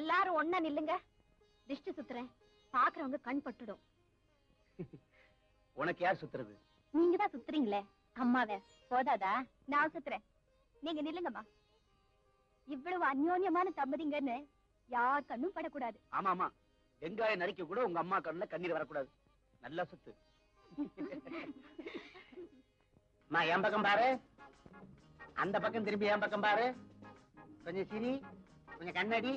எல்லாரும் ஒண்ணா நில்லுங்க. திஷ்டி சுத்துறேன், பாக்குறவங்க கண் பட்டுடும். உனக்கு யார் சுத்துறது? நீங்க தான் சுத்துறீங்களே அம்மாவே. போதாதா? நான் சுத்துறேன், நீங்க நில்லுங்கம்மா. இவ்வளவு அந்யோன்யமான தம்பதிங்கன்னு யார் கண்ணும் படக்கூடாது. ஆமா ஆமா, வெங்காயம் நரிக்க கூட உங்க அம்மா கண்ணுல கண்ணீர் வரக்கூடாது. நல்லா சுத்து. என் பக்கம் பாரு, அந்த பக்கம் திரும்பி என் பக்கம் பாரு. கொஞ்சம் சிரி, கொஞ்சம் கண்ணடி.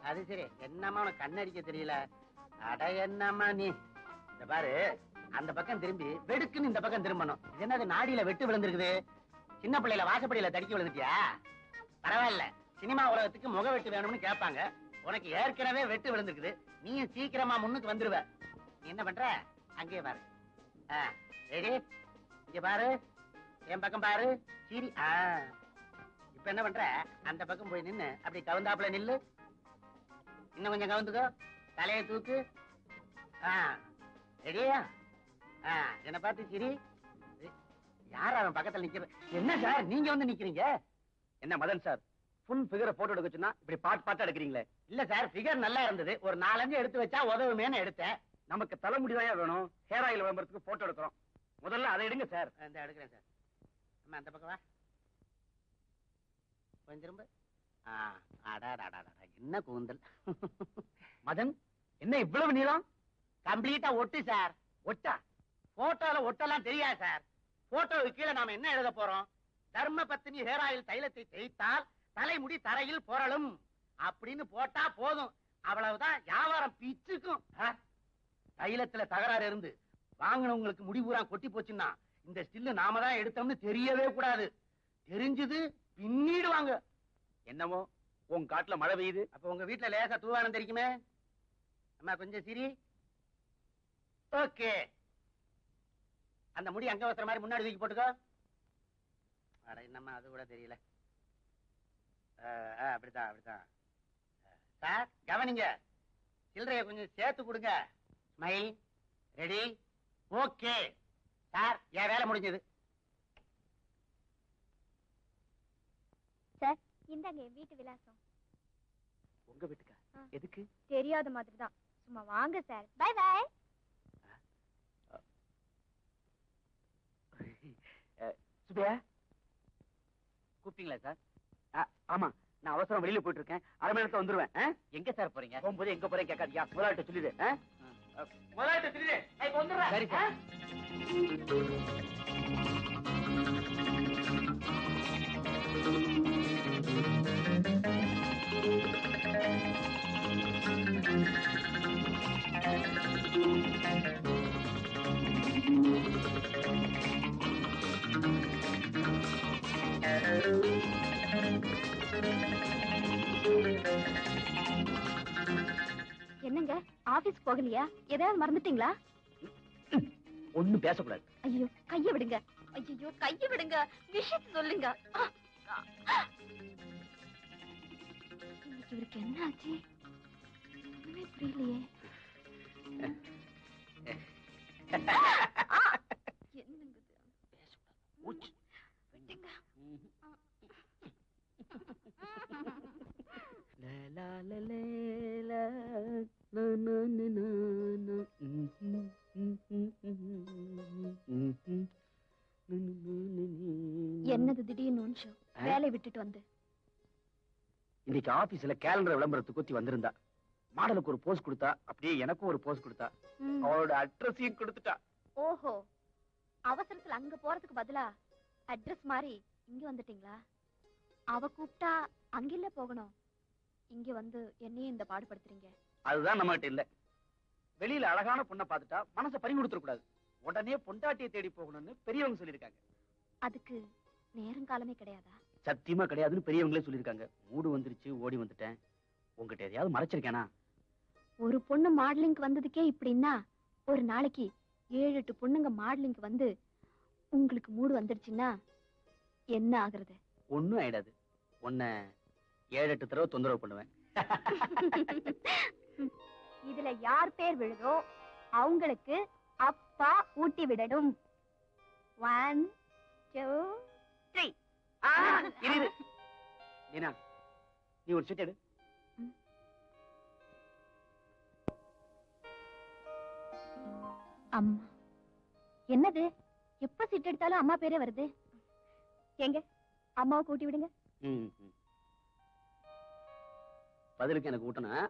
அது சரி, என்னம்மா உனக்கு கண்ணடிக்க தெரியல? அட என்னம்மா நீ, இந்த பாரு, அந்த பக்கம் திரும்பி வெடுக்குன்னு இந்த பக்கம் திரும்பணும். என்னது நாடியில வெட்டு விழுந்திருக்குது? சின்ன பிள்ளையில வாசப்படியில தடுக்கி விழுந்துட்டியா? பரவாயில்ல, சினிமா உலகத்துக்கு முக வெட்டு வேணும்னு கேட்பாங்க. உனக்கு ஏற்கனவே வெட்டு விழுந்திருக்குது, நீயும் சீக்கிரமா முன்னுக்கு வந்துருவ. நீ என்ன பண்ற? அங்கேயே பாரு. ரெடி? இங்க பாரு, என் பக்கம் பாரு, சீரி. இப்ப என்ன பண்ற? அந்த பக்கம் போய் நின்னு அப்படி கவுந்தாப்புல நில்லு. இன்னும் கொஞ்சம் கவுந்துக்கோ, தலையை தூக்கு. ரெடியா? என்ன பார்த்து சிரி. யார் அவன் பக்கத்துல நிக்கிற? என்ன சார் நீங்க வந்து நிக்கிறீங்க? என்ன மதன் சார், ஃபுல் ஃபிகரை போட்டோ எடுக்க சொன்னா இப்படி பாட்டு எடுக்கிறீங்களே? இல்ல சார், ஃபிகர் நல்லா இருந்தது, ஒரு 4-5 எடுத்து வச்சா உதவுமேன்னு எடுத்தேன். நமக்கு தலைமுடிதான் வேணும், ஹேர் ஆயில் விளம்பரத்துக்கு போட்டோ எடுக்கிறோம். முதல்ல அதை எடுங்க சார். இந்த எடுக்கிறேன் சார். அம்மா அந்த பக்கம் வா, கொஞ்சம் திரும்ப. என்ன கூந்தல் மதன், என்ன இவ்வளவு நீளம்? கம்ப்ளீட்டா ஒட்டு சார். ஒட்டா? போட்டோல ஒட்டெல்லாம் தெரியாது சார். போட்டோவுக்கு கீழே நாம என்ன எழுத போறோம்? தர்ம பத்தினி ஹேர் ஆயில் தைலத்தை தேய்த்தால் தலைமுடி தரையில் புரளும் அப்படின்னு போட்டா போதும். அவ்வளவுதான், வியாபாரம் பிச்சுக்கும். தைலத்துல தகராறு இருந்து வாங்கினவங்களுக்கு முடிவுறா கொட்டி போச்சுன்னா இந்த ஸ்டில் நாம தான் எடுத்தோம்னு தெரியவே கூடாது. தெரிஞ்சது பின்னிடுவாங்க. என்னமோ உங்க காட்டுல மழை பெய்யுது, அப்ப உங்க வீட்டுல லேசா தூவானம் தெரிக்குமே. அம்மா கொஞ்சம் சிரி. ஓகே, அந்த முடி அங்க வச்சுற மாதிரி முன்னாடி தூக்கி போட்டுக்கோ. அட என்னம்மா அது கூட தெரியல. அப்படித்தான் அப்படித்தான். சார் கவனிங்க, சில்லறைய கொஞ்சம் சேர்த்து கொடுங்க. ஸ்மைல். ரெடி? ஓகே சார், என் வேலை முடிஞ்சது. சார் இந்தாங்க என் வீட்டு விலாசம். உங்க வீட்டுக்கா? எதுக்கு? தெரியாத மாதிரி தான், சும்மா வாங்க சார். By by. சுபியா கூப்பிட்டீங்களா சார்? ஆமா, நான் அவசரம் வெளியில போயிட்டு இருக்கேன், அரை மணி நேரத்துல வந்துருவேன். எங்க சார் போறீங்க? போகும்போது எங்க போறேன் கேட்காதியா, முதலாளிட்ட சொல்லிடு. முதலாளிட்ட சொல்லிடு, இப்ப வந்துடுறேன். சரி சார். என்னங்க ஆபீஸ் போகலையா? ஏதாவது மறந்துட்டீங்களா? ஒண்ணும் பேசக்கூடாது. ஐயோ கைய விடுங்க, ஐயோ கைய விடுங்க, விஷயத்தை சொல்லுங்க. இவருக்கு என்ன ஆச்சு? ஒண்ணுமே புரியலையே. என்னங்க என்னது திடீர்னு நிமிஷம் வேலை விட்டுட்டு வந்து? இன்னைக்கு ஆபீஸ்ல கேலண்டர் விளம்பரத்தை குத்தி வந்திருந்தா. மாடலுக்கு ஒரு போஸ்ட் கொடுத்தா, அப்படியே எனக்கும் ஒரு போஸ்ட் கொடுத்தா. அவளோட அட்ரஸையும் கொடுத்துட்டா. ஓஹோ, அவசரத்துல அங்க போறதுக்கு பதிலா அட்ரஸ் மாதிரி இங்க வந்துட்டீங்களா? அவ கூப்பிட்டா அங்க இல்ல போகணும், இங்க வந்து என்னையும் இந்த பாடுபடுத்துறீங்க. அதுதான் நம்ம கிட்ட இல்ல. வெளியில அழகான பொண்ணை பார்த்துட்டா மனசை பறி கொடுத்துட கூடாது, உடனே பொண்டாட்டியை தேடி போகணும்னு பெரியவங்க சொல்லிருக்காங்க. அதுக்கு நேரங்காலமே கிடையாதா? சத்தியமா கிடையாதுன்னு பெரியவங்களே சொல்லிருக்காங்க. மூடு வந்துருச்சு, ஓடி வந்துட்டேன். உங்ககிட்ட எதையாவது மறைச்சிருக்கேனா? ஒரு பொண்ணு மாடலிங்க்கு வந்ததுக்கே இப்படின்னா, ஒரு நாளைக்கு 7-8 பொண்ணுங்க மாடலிங்க்கு வந்து உங்களுக்கு மூடு வந்துடுச்சுன்னா என்ன ஆகுறது? ஒண்ணும் ஆயிடாது. உன்னை 7-8 தடவை தொந்தரவு பண்ணுவேன். இதுல யார் பேர் விழுதோ அவங்களுக்கு அப்பா ஊட்டி விடணும். 1 2 3. நீனா, நீ ஒரு சீட் எடு. அம்மா என்னது? எப்ப சீட் எடுத்தாலும் அம்மா பேரே வருது. எங்க அம்மாவை கூட்டி விடுங்க. பதிலுக்கு எனக்கு ஊட்டணும்.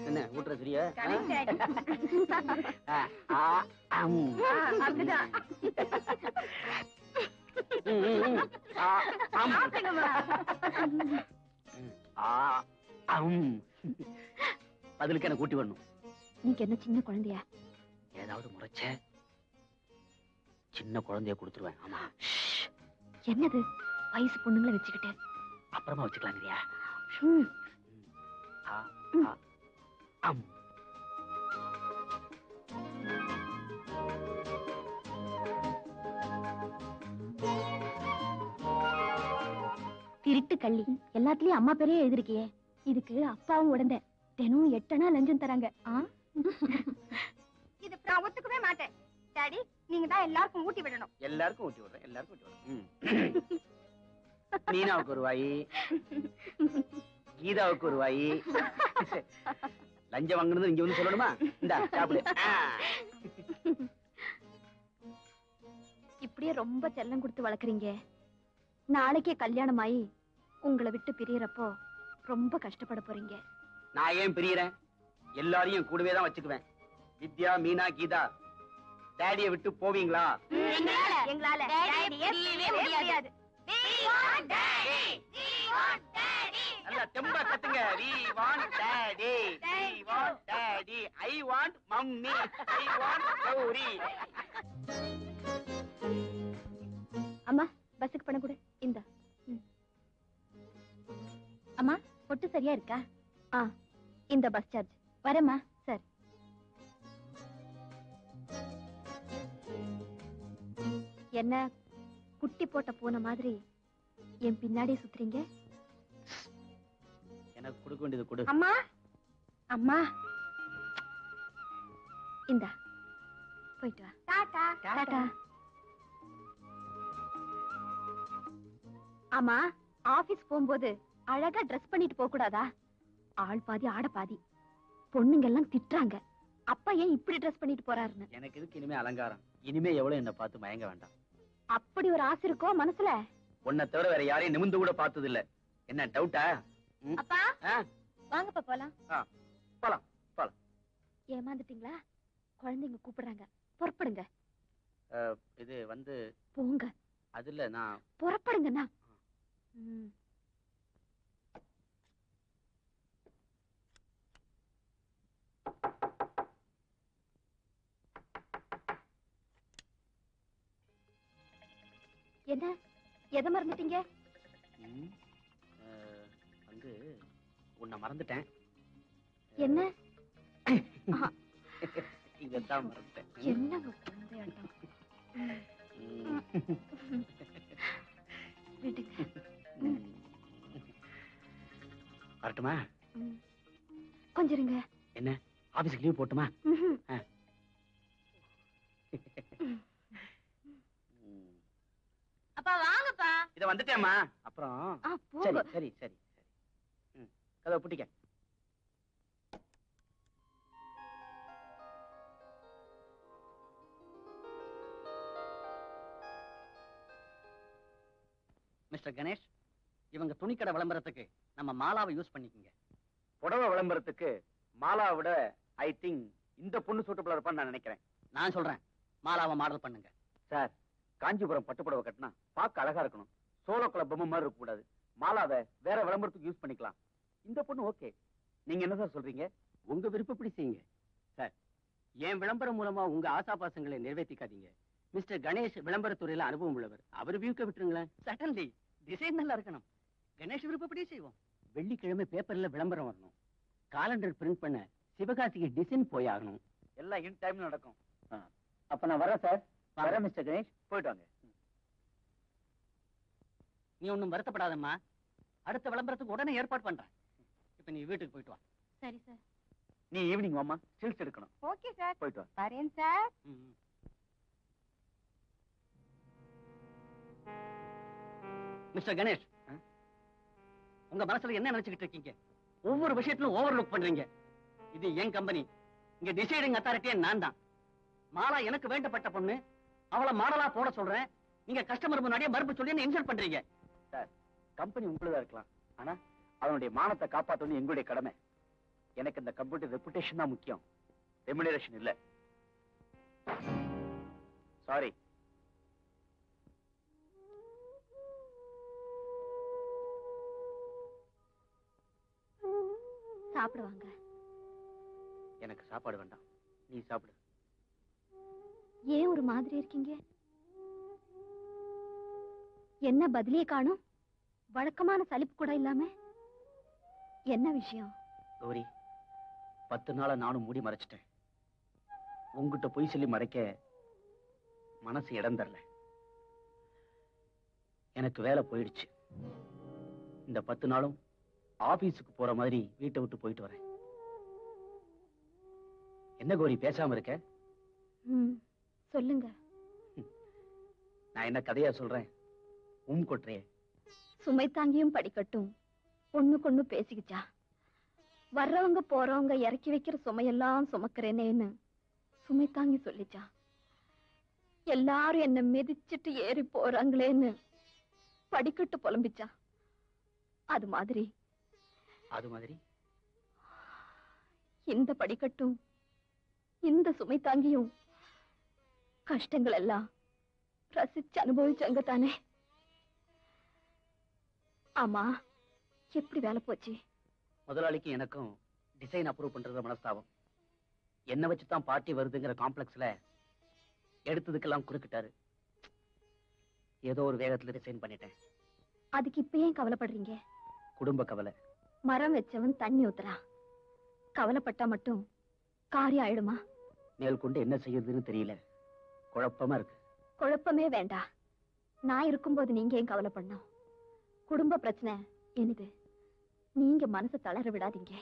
என்ன ஊட்டுற சரியா? பதிலுக்கு எனக்கு கூட்டி வரணும். நீங்க என்ன சின்ன குழந்தையா? ஏதாவது முறைச்ச சின்ன குழந்தைய கொடுத்துருவேன். ஆமா. என்னது வயசு பொண்ணுங்களை வச்சுக்கிட்டு? அப்புறமா வச்சுக்கலாம் இல்லையா? திருட்டு கள்ளி, எல்லாத்துலயும் அம்மா பேரே எழுதிருக்கியே. இதுக்கு அப்பாவும் உடந்த தினம் 8 அணா லஞ்சம் தராங்க. இது நான் ஒத்துக்கவே மாட்டேன். டாடி, நீங்க தான் எல்லாருக்கும் ஊட்டி விடணும். எல்லாருக்கும் ஊட்டி விடுறேன். எல்லாருக்கும் ஊட்டி விடுறேன். மீனாவுக்கு ஒரு வாய், கீதாவுக்கு ஒரு வாய். லஞ்சம் வாங்கினது இங்க வந்து சொல்லணுமா? இந்த சாப்பிடு. இப்படியே ரொம்ப செல்லம் கொடுத்து வளர்க்குறீங்க. நாளைக்கே கல்யாணம் ஆகி உங்களை விட்டு பிரியறப்போ ரொம்ப கஷ்டப்பட போறீங்க. நான் ஏன் பிரியறேன்? எல்லாரையும் கூடவே தான் வச்சுக்குவேன். வித்யா, மீனா, கீதா, டாடியை விட்டு போவீங்களா? எங்களால டாடியே பிரியவே முடியாது. We want daddy. We want daddy. நல்லா தெம்பா கத்துங்க. We want daddy. We want daddy. I want mummy. I want Gauri. அம்மா பஸ்ஸுக்கு பணம் கொடு. இந்த அம்மா பொட்டு சரியா இருக்கா? இந்த பஸ் சார்ஜ். வரேம்மா. சரி. என்ன குட்டி போட்ட பூனை மாதிரி என் பின்னாடியே சுத்துறீங்க? எனக்கு கொடுக்க வேண்டியது கொடு. அம்மா, அம்மா இந்த போயிட்டு வா. டாடா. டாடா. ஆமா, ஆபீஸ் போகும்போது அழகா ட்ரெஸ் பண்ணிட்டு போக கூடாதா? ஆள் பாதி ஆட பாதி. பொண்ணுங்க எல்லாம் திட்டுறாங்க, அப்பா ஏன் இப்படி ட்ரெஸ் பண்ணிட்டு போறாருன்னு. எனக்கு இதுக்கு இனிமே அலங்காரம். இனிமே எவ்வளவு என்ன பார்த்து மயங்க வேண்டாம். அப்படி ஒரு ஆசை இருக்கோ மனசுல? உன்னை தவிர வேற யாரையும் நிமிந்து கூட பார்த்தது இல்ல. என்ன டவுட்டா? அப்பா வாங்கப்பா போலாம். போலாம் போலாம். ஏமாந்துட்டீங்களா? குழந்தைங்க கூப்பிடுறாங்க, புறப்படுங்க. இது வந்து போங்க. அதுல நான் புறப்படுங்கண்ணா. என்ன எதை மறந்துட்டீங்க? வந்து உன்னை மறந்துட்டேன். என்ன? இதான் மறந்துட்டேன். என்னங்க குழந்தையாட்டம். விடுங்க. வரட்டுமா? கொஞ்சம் இருங்க. என்ன ஆபீஸ்க்கு லீவ் போட்டுமா? அப்பா வாங்கப்பா. இத வந்துட்டேம்மா. அப்புறம் சரி சரி சரி சரி. கதவை பூட்டிக்க. மிஸ்டர் கணேஷ், இவங்க துணிக்கடை விளம்பரத்துக்கு நம்ம மாலாவை யூஸ் பண்ணிக்கங்க. புடவை விளம்பரத்துக்கு மாலாவை விட ஐ திங்க் இந்த பொண்ணு சூட்டபிளா இருப்பான்னு நான் நினைக்கிறேன். நான் சொல்றேன், மாலாவை மாடல் பண்ணுங்க. சார், காஞ்சிபுரம் பட்டு புடவை கட்டினா பார்க்க அழகா இருக்கணும். சோலோ கிளப் பொம்மை மாதிரி இருக்க கூடாது. மாலாவை வேற விளம்பரத்துக்கு யூஸ் பண்ணிக்கலாம். இந்த பொண்ணு ஓகே. நீங்க என்ன சார் சொல்றீங்க? உங்க விருப்பப்படி செய்யுங்க. சார், என் விளம்பரம் மூலமா உங்க ஆசாபாசங்களை நிறைவேற்றிக்காதீங்க. மிஸ்டர் கணேஷ் விளம்பரத்துறையில அனுபவம் உள்ளவர். அவர் வியூக்க விட்டுருங்களேன். சட்டன்லி டிசைன் நல்லா இருக்கணும். கணேஷ் விருப்பப்படி செய்வோம். வெள்ளிக்கிழமை பேப்பர்ல விளம்பரம் வரணும். காலண்டர் பிரிண்ட் பண்ண சிவகாசிக்கு டிசைன் போய் ஆகணும். எல்லாம் இன் டைம்ல நடக்கும். அப்ப நான் வரேன் சார். வரேன் மிஸ்டர் கணேஷ். போயிட்டு வாங்க. நீ ஒன்னும் வருத்தப்படாதம்மா. அடுத்த விளம்பரத்துக்கு உடனே ஏற்பாடு பண்றேன். இப்ப நீ வீட்டுக்கு போயிட்டு வா. சரி சார். நீ ஈவினிங் வாமா, ஸ்டில்ஸ் எடுக்கணும். Okay sir. போயிட்டு வா. வரேன் சார். மிஸ்டர் கணேஷ், உங்க மனசுல என்ன நினைச்சுக்கிட்டு இருக்கீங்க? ஒவ்வொரு விஷயத்திலும் ஓவர்லுக் பண்றீங்க. இது என் கம்பெனி. இங்க டிசைடிங் அத்தாரிட்டியே நான் தான். மாலா எனக்கு வேண்டப்பட்ட பொண்ணு. அவளை மாடலா போட சொல்றேன். நீங்க கஸ்டமர் முன்னாடியே மறுப்பு சொல்லி என்ன இன்சல்ட் பண்றீங்க. சார், கம்பெனி உங்களுதா இருக்கலாம், ஆனா அவனுடைய மானத்தை காப்பாற்றணும் எங்களுடைய கடமை. எனக்கு இந்த கம்ப்யூட்டர் ரெப்புடேஷன் தான் முக்கியம், ரெமுனரேஷன் இல்ல. சாரி. சாப்பிடுவாங்க. எனக்கு சாப்பாடு வேண்டாம், நீ சாப்பிடு. ஏன் ஒரு மாதிரி இருக்கீங்க? என்ன பதிலே காணும்? வழக்கமான சலிப்பு கூட இல்லாம என்ன விஷயம்? கௌரி, 10 நாளா நானும் மூடி மறைச்சிட்டேன். உங்ககிட்ட பொய் சொல்லி மறைக்க மனசு இடம் தரல. எனக்கு வேலை போயிடுச்சு. இந்த 10 நாளும் ஆபீஸுக்கு போற மாதிரி வீட்டை விட்டு போயிட்டு வரேன். என்ன கௌரி பேசாம இருக்க? சொல்லுங்க. நான் என்ன கதையா சொல்றேன், கொட்டுறே. சுமை தாங்கியும் படிக்கட்டும் ஒண்ணுக்கொண்ணு பேசிக்கிச்சா. வர்றவங்க போறவங்க இறக்கி வைக்கிற சுமையெல்லாம் சுமக்கிறேனேன்னு சுமை தாங்கி சொல்லிச்சா. எல்லாரும் என்ன மிதிச்சிட்டு ஏறி போறாங்களேன்னு படிக்கட்டு புலம்பிச்சா. அது மாதிரி இந்த படிக்கட்டும் இந்த சுமை தாங்கியும் கஷ்டங்கள் எல்லாம் ரசிச்சு அனுபவிச்சங்க தானே. ஆமா, எப்படி வேலை போச்சு? முதலாளிக்கு எனக்கும் டிசைன் அப்ரூவ் பண்றது மனஸ்தாபம். என்ன வச்சுதான் பார்ட்டி வருதுங்கிற காம்ப்ளெக்ஸ்ல எடுத்ததுக்கெல்லாம் குறுக்கிட்டாரு. ஏதோ ஒரு வேகத்துல டிசைன் பண்ணிட்டேன். அதுக்கு இப்ப ஏன் கவலைப்படுறீங்க? குடும்ப கவலை. மரம் வச்சவன் தண்ணி ஊத்துறா. கவலைப்பட்டா மட்டும் காரியம் ஆயிடுமா? மேல் கொண்டு என்ன செய்யறதுன்னு தெரியல, குழப்பமா இருக்கு. குழப்பமே வேண்டாம். நான் இருக்கும்போது நீங்க ஏன் கவலைப்படணும்? குடும்ப பிரச்சனை என்னது? நீங்க மனசை தளர விடாதீங்க.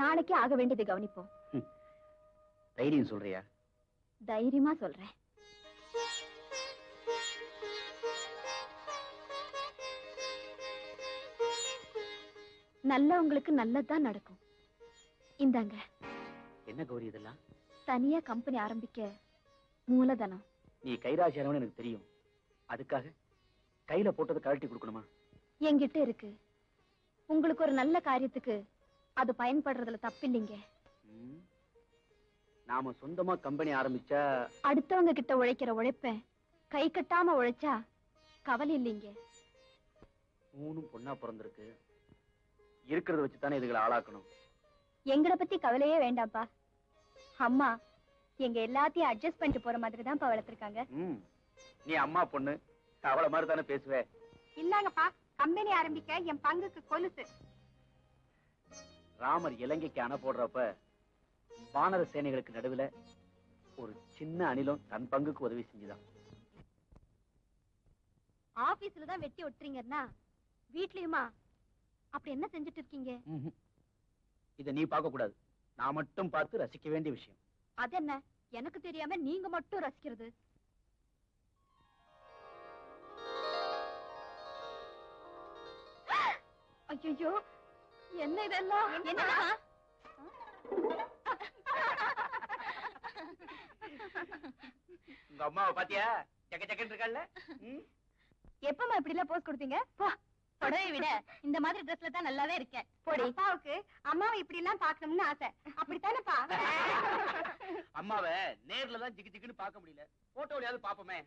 நாளைக்கே ஆக வேண்டியதை கவனிப்போம். தைரியம் சொல்றியா? தைரியமா சொல்றேன். நல்லவங்களுக்கு நல்லதுதான் நடக்கும். இந்தாங்க. என்ன கௌரி இதெல்லாம்? தனியா கம்பெனி ஆரம்பிக்க மூலதனம். நீ கைராசியானவன்னு எனக்கு தெரியும். அதுக்காக கையில போட்டதை கழட்டி கொடுக்கணுமா? என்கிட்ட இருக்கு. உங்களுக்கு ஒரு நல்ல காரியத்துக்கு அது பயன்படுறதுல தப்பில்லைங்க. நாம சொந்தமா கம்பெனி ஆரம்பிச்சா அடுத்தவங்க கிட்ட உழைக்கிற உழைப்ப கை கட்டாம உழைச்சா கவலை இல்லைங்க. மூணும் பொண்ணா பிறந்திருக்கு. இருக்கிறத வச்சுதானே இதுகளை ஆளாக்கணும். எங்களை பத்தி கவலையே வேண்டாம்ப்பா. அம்மா எங்க எல்லாத்தையும் அட்ஜஸ்ட் பண்ணிட்டு போற மாதிரி தான் வளர்த்திருக்காங்க. நீ அம்மா பொண்ணு, அவளை மாதிரி தானே பேசுவே. இந்தாங்கப்பா, கம்பெனி ஆரம்பிக்க என் பங்குக்கு கொலுசு. ராமர் இலங்கைக்கு அணை போடுறப்ப வானர சேனைகளுக்கு நடுவுல ஒரு சின்ன அணிலும் தன் பங்குக்கு உதவி செஞ்சுதான். ஆபீஸ்ல தான் வெட்டி ஒட்டுறீங்கன்னா வீட்லயுமா அப்படி என்ன செஞ்சுட்டு இருக்கீங்க? இத நீ பார்க்க கூடாது, நான் மட்டும் பார்த்து ரசிக்க வேண்டிய விஷயம். அது என்ன எனக்கு தெரியாம நீங்க மட்டும் ரசிக்கிறது? ஐயோ, என்ன இதெல்லாம்? உங்க அம்மாவை பாத்தியா? சக்க சக்கன்னு இருக்காள்ல. எப்பமா இப்படி எல்லாம் போஸ் கொடுத்தீங்க? புடவை விட இந்த மாதிரி ட்ரெஸ்ல தான் நல்லாவே இருக்கேன். போடி. அப்பாவுக்கு அம்மாவை இப்படி எல்லாம் பாக்கணும்னு ஆசை. அப்படித்தானப்பா? அம்மாவை நேர்ல தான் ஜிக்கு ஜிக்குன்னு பார்க்க முடியல, போட்டோலயாவது பாப்போமே.